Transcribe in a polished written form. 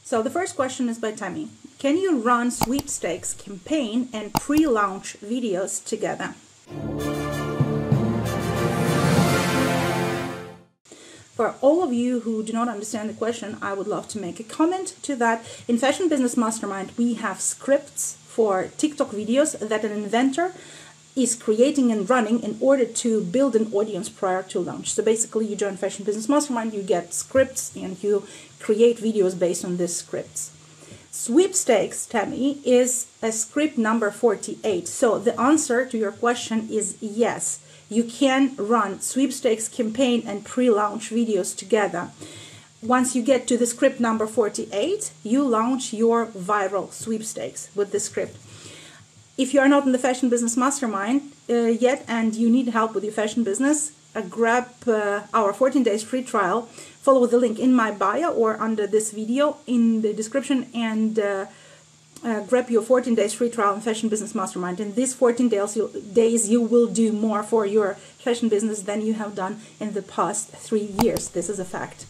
So the first question is by Tammy. Can you run sweepstakes campaign and pre-launch videos together? For all of you who do not understand the question, I would love to make a comment to that. In Fashion Business Mastermind, we have scripts for TikTok videos that an inventor is creating and running in order to build an audience prior to launch. So basically, you join Fashion Business Mastermind, you get scripts, and you create videos based on these scripts. Sweepstakes, Tammy, is a script number 48. So the answer to your question is yes. You can run sweepstakes campaign and pre-launch videos together. Once you get to the script number 48, you launch your viral sweepstakes with the script. If you are not in the Fashion Business Mastermind yet and you need help with your fashion business, grab our 14 days free trial. Follow the link in my bio or under this video in the description and grab your 14 days free trial in Fashion Business Mastermind. In these 14 days, you will do more for your fashion business than you have done in the past 3 years. This is a fact.